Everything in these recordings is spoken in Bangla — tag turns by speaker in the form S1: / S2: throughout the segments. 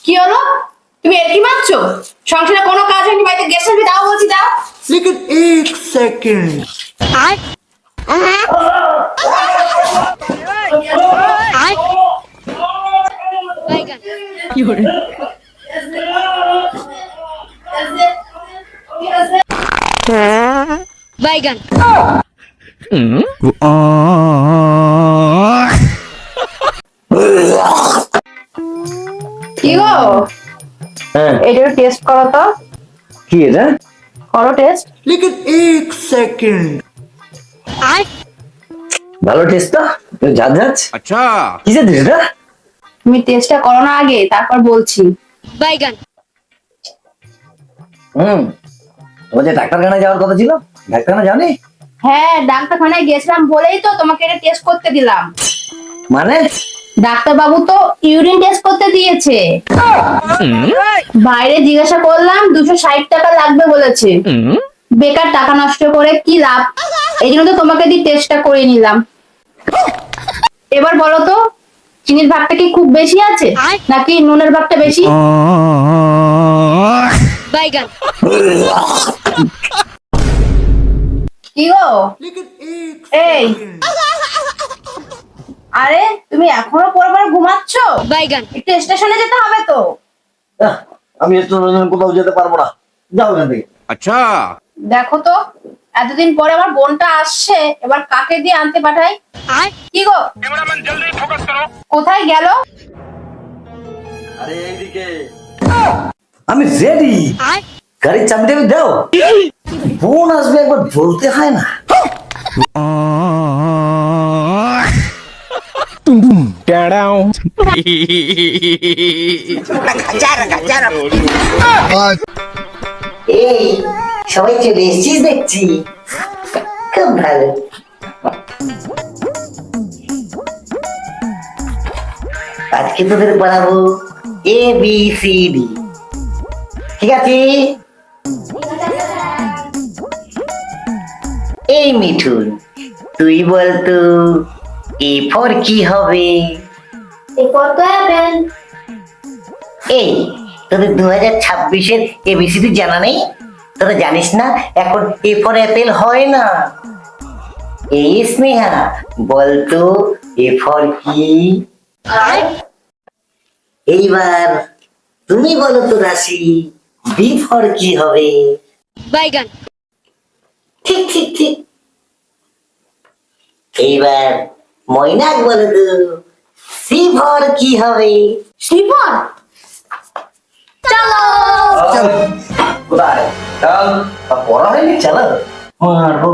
S1: কি হলো? তুমি এর কি মারছো? সংসারে কোনো কাজ হয়নি, বাড়িতে গ্যাস সার্ভিস দাও বলছি দাও।
S2: लेकिन एक सेकंड
S1: কি হলো? বাইগান কি গো? এটা টেস্ট করো তো।
S2: কি এটা?
S1: করো টেস্ট।
S2: लेकिन एक सेकंड ভালো টেস্ট তো যাত যাচ।
S3: अच्छा
S2: কি যে এটা?
S1: তুমি টেস্টটা করো না আগে, তারপর বলছি। বাইগান
S2: তোমাদের ডাক্তারখানা যাওয়ার কথা ছিল, ডাক্তারখানা যাওনি?
S1: হ্যাঁ, ডাক্তারখানায় গেছিলাম বলেই তো তোমাকে এটা টেস্ট করতে দিলাম।
S2: মানে
S1: ডাক্তার বাবু তো ইউরিন টেস্ট করতে দিয়েছে। বাইরে জিজ্ঞাসা করলাম 260 টাকা লাগবে বলেছে। বেকার টাকা নষ্ট করে কি লাভ, এই জন্য তো তোমাকে দিয়ে টেস্টটা করে নিলাম। এবার বলো তো, চিনির ভাগটা কি খুব বেশি আছে নাকি নুনের ভাগটা বেশি? বাইগান কি গো?
S2: लेकिन एक
S1: এই আরে তুমি এখনো পরবার ঘুমাচ্ছ? বাইগান একটু স্টেশনে যেতে হবে তো।
S2: আমি কোথাও যেতে পারবো না, যাও এখান থেকে।
S3: अच्छा
S1: দেখো তো, এতদিন পরে আমার বোনটা আসছে, এবার কাকে দিয়ে আনতে পাঠাই? কি গো, কোথায় গেল?
S2: আরে এইদিকে আমি রেডি, গাড়ির চাবিটা আমি দাও। বোন আসবে একবার বলতে হয় না?
S4: এই সবাই চলে এসেছিস দেখছি, খুব ভালো। আজকে তোদের পড়াবো ABCD, ঠিক আছে? এই মিঠুন, তুই বলতো A ফর কি হবে? এই তোদের 2026-এর ABCD জানা নেই? তোরা জানিস না এখন A ফর অ্যাপেল হয় না? এই স্নেহা, বলতো A ফর কি? এইবার তুমি বলো তো রাশি, B ফর কি হবে?
S1: বাইগান
S4: ঠিক ঠিক ঠিক। এইবার ময়নাক বলো তো C ফর কি হবে?
S1: শ্রীপন চলো।
S2: কোথায়? চল, পড়া হয়নি, চলো মারবো।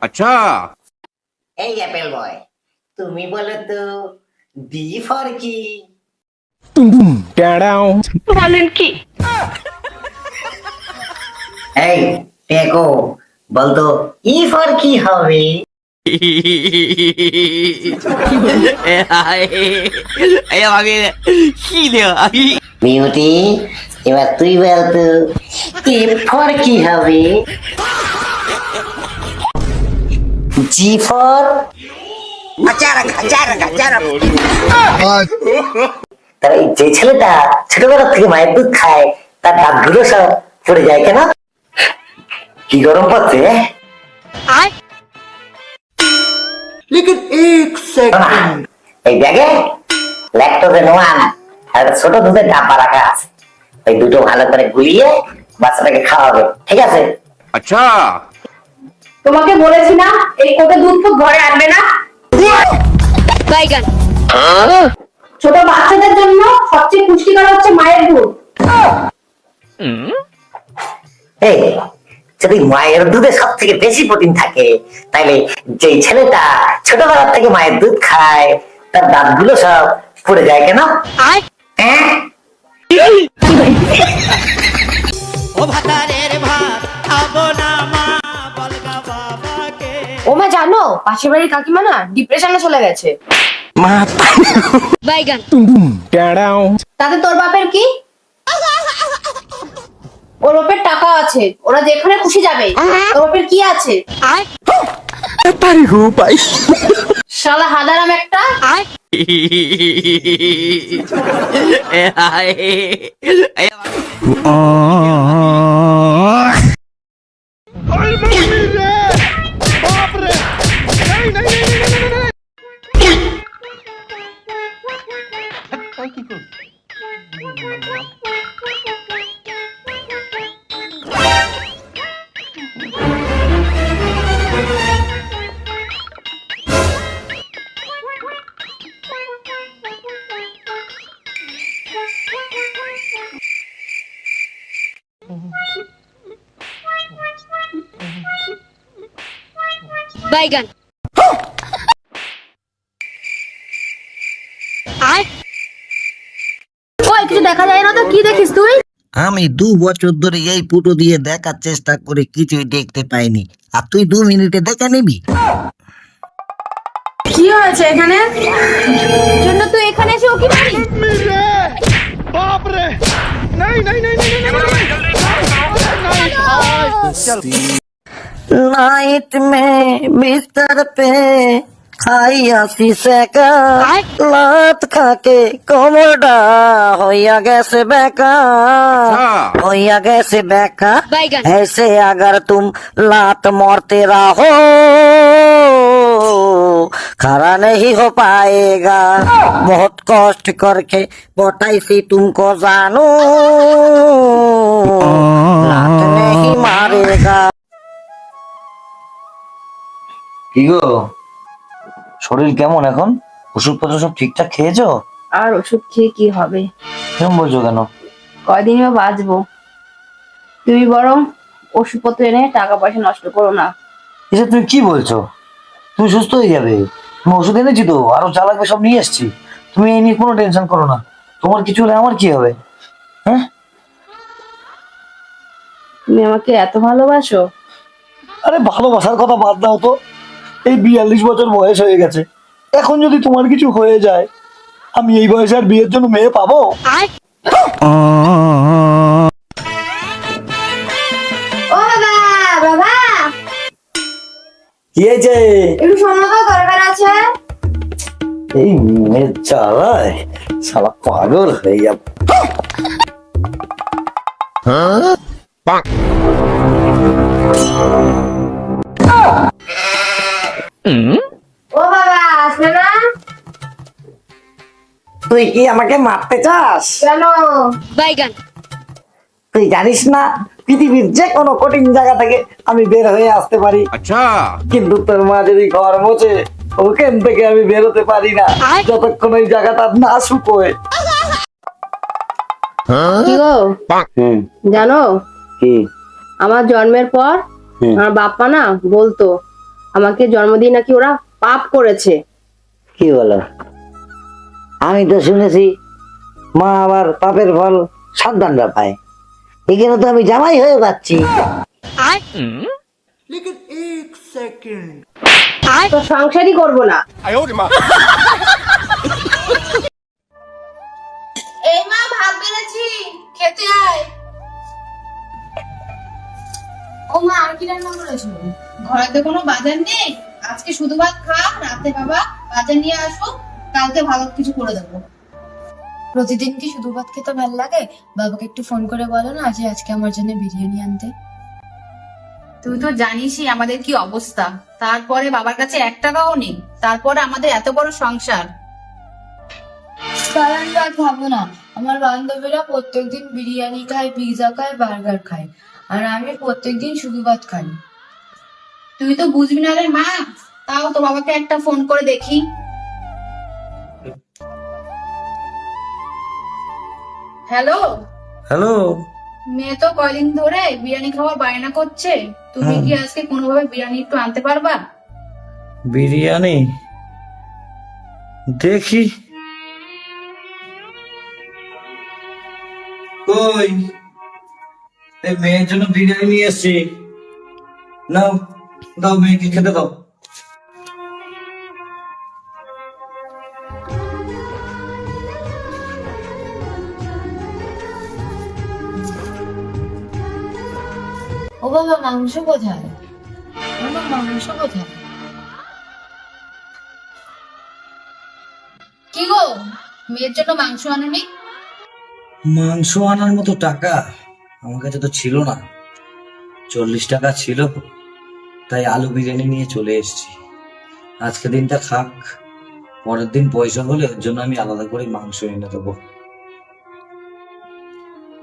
S3: अच्छा
S4: এই অ্যাপেল বয়, তুমি বলো তো B ফর কি?
S1: বলেন কি?
S4: এই টেকো, বলতো E ফর কি হবে? বিউটি, এবার তুই বলতো F ফর কি হবে? G ফর তবে যে ছেলেটা ছোটবেলা থেকে মায়ের দুধ খায়, তার দাঁতগুলো সব পড়ে যায় কেন? কি গরম পড়ছে?
S2: लेकिन एक सेकंड
S4: এই ব্যাগে ল্যাকটোজেন 1 আর একটা ছোট দুধের ডাব্বা রাখা আছে, ওই দুটো ভালো করে গুলিয়ে বাচ্চাটাকে খাওয়াবে, ঠিক আছে?
S3: अच्छा
S1: তোমাকে বলেছি না এই কোটে দুধ ফুট ঘরে আনবে না। বাইগান ছোট বাচ্চাদের জন্য সবচেয়ে পুষ্টিকর হচ্ছে মায়ের দুধ।
S4: এই যদি মায়ের দুধে সব থেকে বেশি প্রোটিন থাকে, তাহলে যে ছেলেটা ছোটবেলা থেকে মায়ের দুধ খায়, তার দাঁতগুলো সব পড়ে যায় কেন? হ্যাঁ?
S1: ও মা, জানো পাশের বাড়ির কাকিমা না ডিপ্রেশনে চলে গেছে। বাইগান তাতে তোর বাপের কি? ওর বাপের টাকা আছে, ওরা যেখানে খুশি যাবে। তোর বাপের কি আছে? শালা হাদারাম একটা।
S5: बैगन
S1: ওই কিছু দেখা যায় না তো, কি দেখিস তুই?
S4: আমি 2 বছর ধরে এই ফুটো দিয়ে দেখার চেষ্টা করে কিছুই দেখতে পাইনি, আর তুই 2 মিনিটে দেখে নিবি?
S1: কি হয়েছে এখানে? জন্য তুই এখানে এসে উকি মারি?
S4: नाइट में बिस्तर पे खाइया शीशे का लात खाके कोमोडा होया गैसे बेका होया गैसे बेका
S5: बैगन
S4: ऐसे अगर तुम लात मारते रहो खड़ा नहीं हो पाएगा बहुत कष्ट करके बोटाई से तुमको जानू लात नहीं मारेगा।
S2: কি গো, শরীর কেমন এখন? ওষুধপত্র সব ঠিকঠাক খেয়েছো?
S1: আর ওষুধ খেয়ে কি হবে?
S2: কেমন বলছো কেন?
S1: কয়দিনই বা বাঁচবো? তুমি বরং ওষুধপত্র এনে টাকা পয়সা নষ্ট করো না।
S2: এসব তুমি কি বলছো? তুমি সুস্থ হয়ে যাবে। তুমি ওষুধ এনেছি তো, আরো যা লাগবে সব নিয়ে এসছি। তুমি এই নিয়ে কোনো টেনশন করো না। তোমার কিছু হলে আমার কি হবে? হ্যাঁ,
S1: তুমি আমাকে এত ভালোবাসো?
S2: আরে ভালোবাসার কথা বাদ দাও তো। এই 42 বছর বয়স হয়ে গেছে, এখন যদি তোমার কিছু হয়ে যায়, আমি এই বয়সে আর বিয়ের জন্য মেয়ে পাবো?
S1: ও বাবা, বাবা
S2: কি হয়েছে?
S1: একটু শোনো তো, দরকার আছে।
S2: এই মেয়ের জ্বালায় শালা পাগল হয়ে যাবো।
S1: ও বাবা, আসবে না?
S4: তুই কি আমাকে মারতে চাস?
S1: কেন?
S5: बैगन
S4: তুই জানিস না পৃথিবীর যে কোনো কঠিন জায়গা থেকে আমি বের হয়ে আসতে পারি,
S3: अच्छा
S2: কিন্তু তোর মা যদি ঘর মোছে, ওখান থেকে আমি বেরোতে পারি না যতক্ষণ ওই জায়গাটা না শুকোয়।
S1: কি গো, জানো
S2: কি?
S1: আমার জন্মের পর আমার বাপ্পা না বলতো আমাকে জন্মদিন নাকি ওরা পাপ করেছে।
S2: কি বলো? আমি তো শুনেছি মা আবার পাপের ফল সন্তানরা পায়। এখানে তো আমি জামাই হয়ে পাচ্ছি।
S1: তো সংসারই করবো না। এই মা, ভাত বেড়েছি, খেতে আয়। ও মা, আর কি রান্না করেছো? ঘরে তো কোনো বাজার নেই, আজকে শুধু ভাত খা, রাতে বাবা বাজার নিয়ে আসো, কালকে ভালো কিছু করে দেবো।
S6: প্রতিদিন কি শুধু ভাত খেতে ভালো লাগে? বাবাকে একটু ফোন করে বলো না যে আজকে আমার জন্য বিরিয়ানি আনতে।
S1: তুই তো জানিসই আমাদের কি অবস্থা, তারপরে বাবার কাছে 1 টাকাও নেই, তারপরে আমাদের এত বড় সংসার।
S6: কারণ রাত খাবো না, আমার বান্ধবীরা প্রত্যেকদিন বিরিয়ানি খায়, পিৎজা খায়, বার্গার খায়, আর আমি প্রত্যেকদিন শুধু ভাত খাই।
S1: তুই তো বুঝবি না রে মা, তাও তো বাবাকে একটা ফোন করে দেখি। হ্যালো
S2: হ্যালো,
S1: মেয়ে তো কয়দিন ধরে বিরিয়ানি খাওয়ার বায়না করছে, তুমি কি আজকে কোনোভাবে বিরিয়ানি একটু আনতে পারবা?
S2: বিরিয়ানি দেখি। কই, এই মেয়ের জন্য বিরিয়ানি নিয়ে এসছি। নাও, দাও মেয়েকে খেতে দাও।
S6: ও বাবা, মাংস কোথায়? বাবা, মাংস কোথায়?
S1: মেয়ের জন্য মাংস আনোনি?
S2: মাংস আনার মতো টাকা আমার কাছে তো ছিল না। 40 টাকা ছিল, তাই আলু বিরিয়ানি নিয়ে চলে এসেছি। আজকে দিনটা খাক, পরের দিন পয়সা হলে ওর জন্য আমি আলাদা করে মাংস এনে দেবো।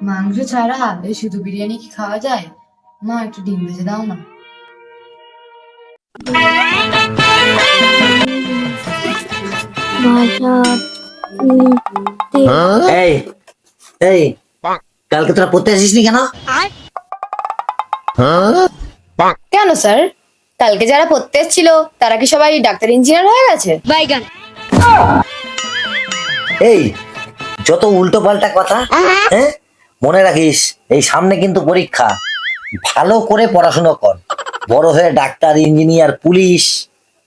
S6: মাংস ছাড়া এই শুধু বিরিয়ানি কি খাওয়া যায়? মা একটু ডিম ভেজে দাও না।
S4: এই এই কালকে তোরা পড়তে আসিসনি কেন?
S6: কেন স্যার, কালকে যারা পড়তে এসেছিল তারা কি সবাই ডাক্তার ইঞ্জিনিয়ার হয়ে গেছে?
S4: এই যত উল্টো পাল্টা কথা, হ্যাঁ মনে রাখিস এই সামনে কিন্তু পরীক্ষা। ভালো করে পড়াশোনা কর, বড় হয়ে ডাক্তার, ইঞ্জিনিয়ার, পুলিশ,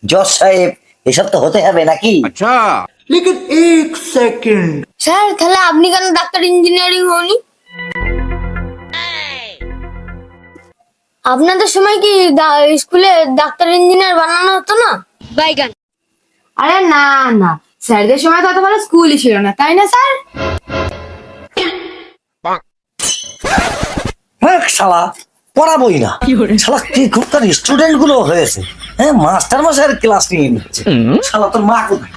S4: জজ সাহেব এসব তো হতে হবে নাকি?
S3: अच्छा
S6: স্যার তাহলে আপনি কেন ডাক্তার ইঞ্জিনিয়ারিং হননি? আপনাদের সময় কি স্কুলে ডাক্তার ইঞ্জিনিয়ার বানানো হতো না? আরে না না, স্যারদের সময় তো অত ভালো স্কুলই ছিল না, তাই না স্যার?
S2: শালা পড়াবোই না, শালা কি খুব তার স্টুডেন্ট গুলো হয়েছে, হ্যাঁ মাস্টার মশাইয়ের ক্লাস নিয়ে নিচ্ছে। শালা তোর মা কোথায়?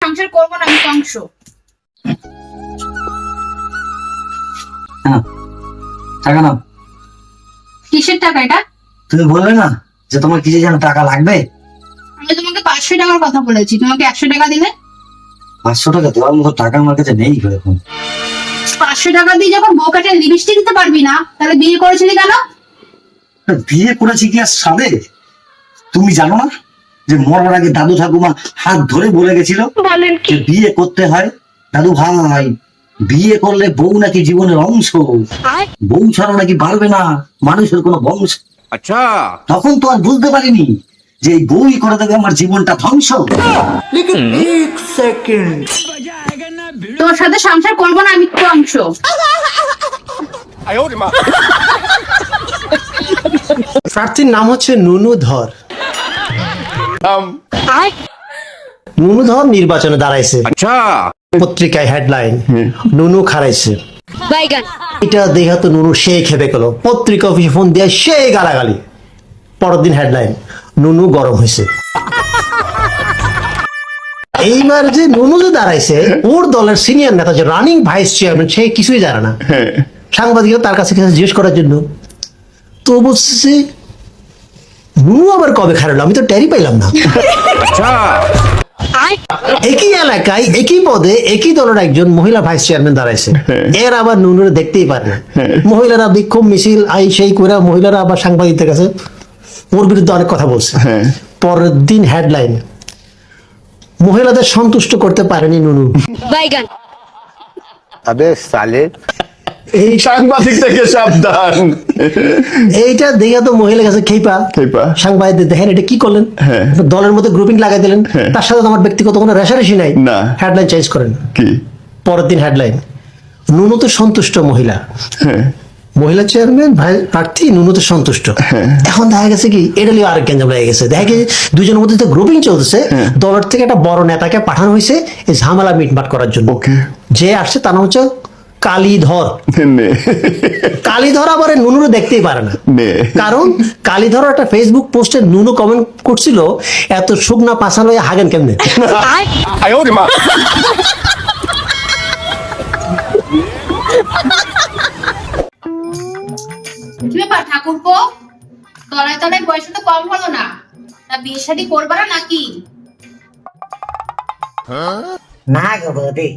S1: সংসার করবো না আমি কংস।
S2: হ্যাঁ, টাকা নাও।
S1: কিসের টাকা এটা?
S2: তুমি বলবে না যে তোমার কিছু যেন টাকা লাগবে?
S1: আমি তোমাকে 500 টাকার কথা বলেছি, তোমাকে 100 টাকা দিলে।
S2: 500 টাকা দেওয়ার মতো টাকা আমার কাছে নেই এখন।
S1: 500 টাকা দিয়ে যখন বউ কাটে লিপস্টিক দিতে পারবি না, তাহলে বিয়ে করেছিলি কেন?
S2: বিয়ে করেছি কি আর সাদে? তুমি জানো না যে মরার আগে দাদু ঠাকুমা হাত ধরে বলে গেছিল যে বিয়ে করতে হয়? দাদু ভাই, বিয়ে করলে বউ নাকি জীবনের অংশ, বউ ছাড়া নাকি বাড়বে না মানুষের কোনো বংশ।
S3: अच्छा
S2: তখন তো আর বুঝতে পারিনি যে এই বউই করে দেবে আমার জীবনটা ধ্বংস।
S1: তোর সাথে সংসার করবো না আমি কংস।
S5: প্রার্থীর নাম হচ্ছে নুনু ধর। নুনু ধর নির্বাচনে দাঁড়াইছে,
S3: अच्छा
S5: পত্রিকায় হেডলাইন নুনু খারাইছে। এটা দেখা তো নুনু সেই খেপে গেল, পত্রিকা অফিসে ফোন দিয়ে সেই গালাগালি। পরের দিন হেডলাইন নুনু গরম হয়েছে। এইবার যে নুনু যে দাঁড়াইছে, ওর দলের সিনিয়র নেতা যে রানিং ভাইস চেয়ারম্যান, সে কিছুই জানে না। সাংবাদিকরা তার কাছে কিছু জিজ্ঞেস করার জন্য, তো বলছে নুনু আবার কবে খারালো, আমি তো টেরি পাইলাম না।
S3: अच्छा
S5: একই এলাকায় একই পদে একই দলের একজন মহিলা ভাইস চেয়ারম্যান দাঁড়াইছে, এর আবার নুনুরে দেখতেই পারে না। মহিলারা বিক্ষোভ মিছিল আই সেই করে, মহিলারা আবার সাংবাদিকদের কাছে ওর বিরুদ্ধে অনেক কথা বলছে। পরের দিন হেডলাইন মহিলাদের সন্তুষ্ট করতে পারেনি নুনু।
S7: अबे साले
S5: এই
S7: সাংবাদিক থেকে সাবধান।
S5: এইটা দেখে তো মহিলার কাছে খেপা
S7: খেপা।
S5: সাংবাদিকদের দেখেন এটা কি করলেন,
S7: হ্যাঁ।
S5: দলের মধ্যে গ্রুপিং লাগাই দিলেন, তার সাথে তো আমার ব্যক্তিগত কোনো রেশারেশি নাই।
S7: না।
S5: হেডলাইন চেঞ্জ করেন।
S7: কি?
S5: পরের দিন হেডলাইন নুনু তো সন্তুষ্ট মহিলা,
S7: হ্যাঁ
S5: মহিলা চেয়ারম্যান ভাই প্রার্থী নুনু তো সন্তুষ্ট। এখন দেখা গেছে কি এটা নিয়ে আরেক গ্যাঞ্জাম লেগে গেছে। দেখা গেছে দুজনের মধ্যে গ্রুপিং চলতেছে, দলের থেকে একটা বড় নেতাকে পাঠানো হয়েছে এই ঝামেলা মিটমাট করার জন্য।
S7: ওকে।
S5: যে আসছে তার নাম হচ্ছে কালীধর।
S7: নে
S5: কালীধর আবার এই নুনুরে দেখতেই পারে না,
S7: নে
S5: কারণ কালীধর একটা ফেসবুক পোস্টে নুনু কমেন্ট করছিল এত শুকনা পাশা লয়ে হাগেন কেমনে।
S1: কি ব্যাপার ঠাকুরপো, তলায় তলায় পয়সা তো কম হলো না, তা বিয়ে শাদী করবা না নাকি?
S4: না গো বৌদি,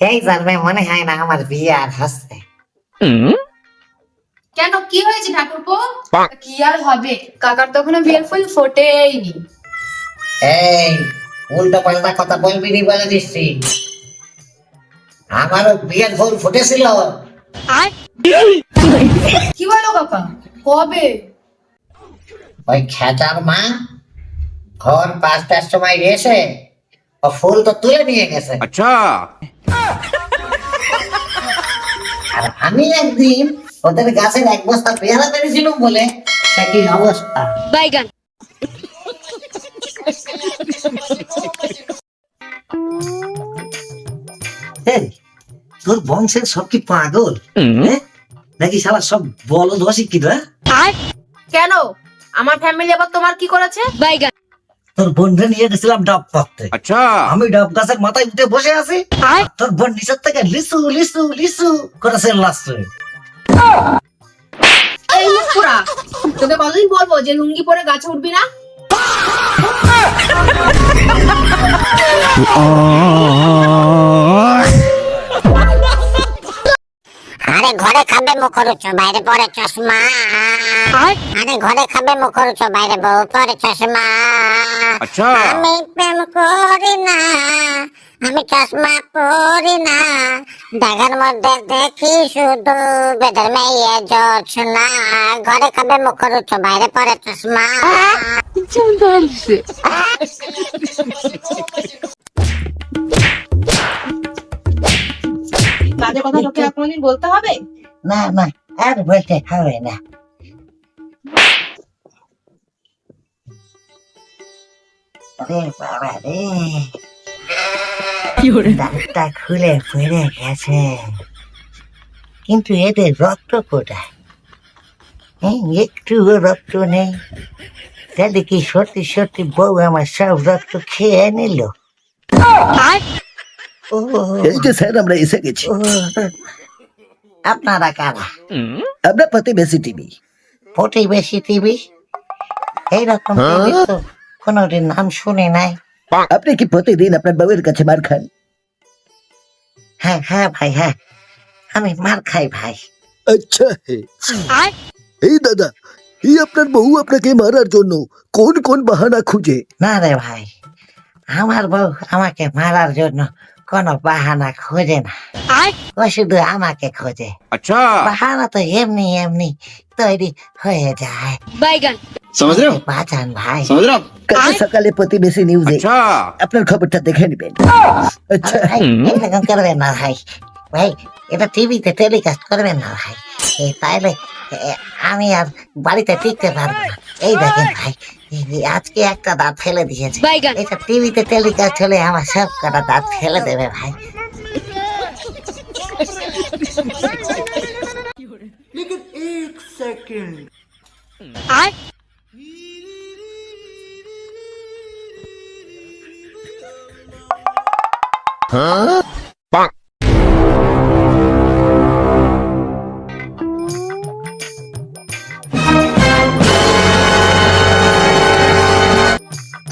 S4: এই জন্মে মনে হয় না আমার বিয়ে আর হচ্ছে।
S1: কেন, কি হয়েছে ঠাকুরপো?
S6: কি আর হবে, কাকার তখন বিয়ের ফুল ফোটেইনি।
S4: এই উল্টো পাল্টা কথা বলবি নি বলে দিচ্ছি। আমারও বিয়ের ফুল ফুটেছিল।
S6: কি বলো কাকা, কবে?
S4: ওই খেতার মা ভোর 5টার সময় এসে ও ফুল তো তুলে নিয়ে গেছে।
S3: अच्छा
S4: আর আমি একদিন ওদের গাছের এক বস্তা পেয়ারা পেরেছিলাম বলে সে কি অবস্থা।
S2: তোর বংশের সব কি পাগল হ্যাঁ? নাকি শালা সব বলদ অশিক্ষিত হ্যাঁ?
S6: কেন আমার ফ্যামিলি আবার তোমার কি করেছে? বাইগান।
S2: তোর বোনকে নিয়ে গেছিলাম ডাব পাকতে,
S3: अच्छा
S2: আমি ডাব গাছের মাথায় উঠে বসে আছি, তোর বোন নিচের থেকে লিসু লিসু লিসু করেছে লাস্টে।
S1: এই মুখ পুরা, তোকে কতদিন বলবো যে লুঙ্গি পরে গাছে উঠবি না?
S8: আরে ঘরে খাবে মুখ করছো বাইরে পরে চশমা। আরে ঘরে খাবে মুখ করছো বাইরে বউ পরে চশমা।
S3: अच्छा
S8: আমি প্রেম করি না, আমি চশমা পরি না, ডাগার মধ্যে দেখি শুধু বেদের মেয়ে জোছনা। ঘরে খাবে মুখ করছো বাইরে পরে চশমা।
S1: বাজে কথা তোকে আর কোনোদিন বলতে হবে?
S4: না না, আর বলতে হবে না। আরে বাবা রে, দাঁতটা খুলে পড়ে গেছে, কিন্তু এদের রক্ত কোথায়? একটুও রক্ত নেই। তাহলে কি সত্যি সত্যি বউ আমার সব রক্ত খেয়ে নিল? ও,
S2: এই যে স্যার আমরা এসে গেছি,
S4: ও, আপনারা কারা?
S2: আমরা প্রতিবেশী টিভি।
S4: প্রতিবেশী টিভি? এইরকম টিভি তো কোনোদিন নাম শুনি নাই।
S2: আপনি কি প্রতিদিন আপনার বউয়ের কাছে মার খান?
S4: হ্যাঁ হ্যাঁ ভাই, হ্যাঁ আমি মার খাই ভাই।
S2: আচ্ছা এই দাদা, এই আপনার বউ আপনাকে মারার জন্য কোন কোন বাহানা খুঁজে?
S4: না রে ভাই, আমার বউ আমাকে মারার জন্য কোনো বাহানা খোঁজে না, ও শুধু আমাকে খোঁজে।
S3: अच्छा
S4: বাহানা তো এমনি এমনি তৈরি হয়ে যায়।
S6: বাইগান।
S4: বাঁচান ভাই।
S2: কাল সকালে প্রতিবেশী নিউজে
S3: अच्छा
S2: আপনার খবরটা দেখে নেবেন। আচ্ছা
S4: ভাই এরকম করবেন না ভাই, ভাই এটা টিভিতে টেলিকাস্ট করবেন না ভাই, তাইলে আমি আর বাড়িতে টিকতে পারবো না। এই দেখেন ভাই, আজকে একটা দাঁত ফেলে দিয়েছে,
S6: বাইগান।
S4: এটা টিভিতে টেলিকাস্ট হলে আমার সব কটা দাঁত ফেলে দেবে ভাই।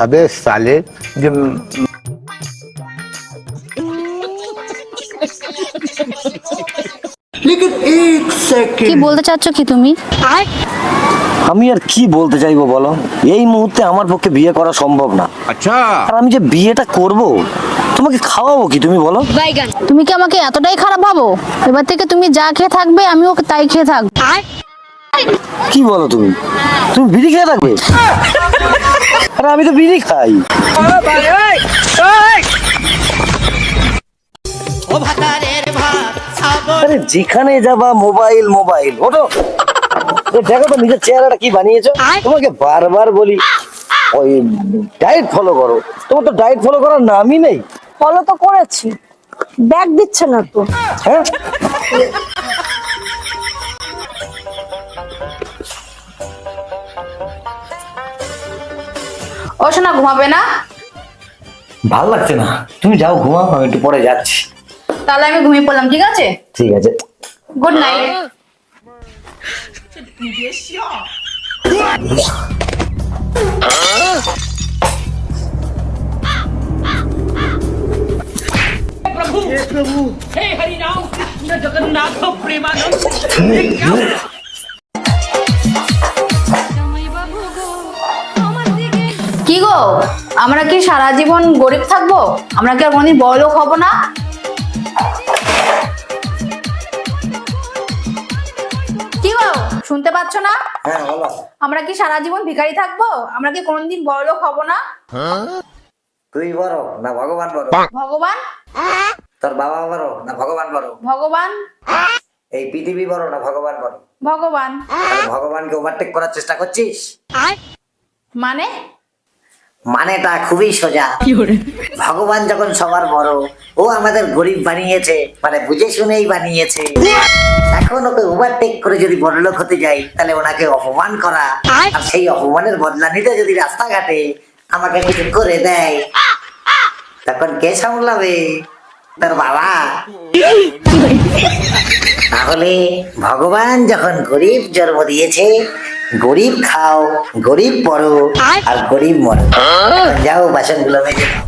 S7: अबे साले जब
S1: কি বলতে চাচ্ছ কি তুমি?
S2: আমি আর কি বলতে চাইবো বলো, এই মুহূর্তে আমার পক্ষে বিয়ে করা সম্ভব না।
S3: अच्छा
S2: আর আমি যে বিয়েটা করব, তোমাকে খাওয়াবো কি তুমি বলো?
S6: বাইগান।
S1: তুমি কি আমাকে এতটাই খারাপ ভাবো? এবার থেকে তুমি যা খেয়ে থাকবে আমিও তাই খেয়ে থাকবো।
S2: কি বলো তুমি? তুমি বিড়ি খেয়ে থাকবে? আরে আমি তো বিড়ি খাই। আরে যেখানে যাবা মোবাইল মোবাইল, ওঠো। দেখো তো নিজের চেহারাটা কি বানিয়েছো। তোমাকে বারবার বলি ওই ডায়েট ফলো করো, তোমার তো ডায়েট ফলো করার নামই নেই।
S9: ফলো তো করেছি, ব্যাগ দিচ্ছে না তো।
S2: হ্যাঁ
S1: ও শোনা, ঘুমাবে না?
S2: ভাল লাগছে না, তুমি যাও ঘুমাও, আমি একটু পরে যাচ্ছি।
S1: তাহলে আমি ঘুমিয়ে পড়লাম, ঠিক আছে?
S2: ঠিক আছে,
S1: গুড নাইট। কি গো, আমরা কি সারা জীবন গরিব থাকবো? আমরা কি আর কোনদিন বড়লোক হব না? কি গো, শুনতে পাচ্ছ না?
S2: হ্যাঁ বলো।
S1: আমরা কি সারা জীবন ভিখারি থাকবো? আমরা কি কোনদিন বড়লোক হব না?
S2: তুই বড় না ভগবান বড়?
S1: ভগবান।
S2: তোর বাবা বড় না ভগবান বড়?
S1: ভগবান।
S2: এই পৃথিবী বড় না ভগবান বড়?
S1: ভগবান।
S2: ভগবানকে ওভারটেক করার চেষ্টা করছিস?
S1: মানে
S4: মানেটা খুবই সোজা। ভগবান যখন সবার বড়, ও আমাদের গরিব বানিয়েছে, মানে বুঝে শুনেই বানিয়েছে। এখন ওকে ওভারটেক করে যদি বড়লোক হতে যাই, তাহলে ওনাকে অপমান করা আর সেই অপমানের বদলা নিতে যদি রাস্তাঘাটে আমাকে কিছু করে দেয়, তখন কে সামলাবে? তোর বাবা। তাহলে ভগবান যখন গরিব জন্ম দিয়েছে, গরিব খাও, গরিব পড়ো, আর গরিব মরো। এখন যাও বাসনগুলো মেজে দাও।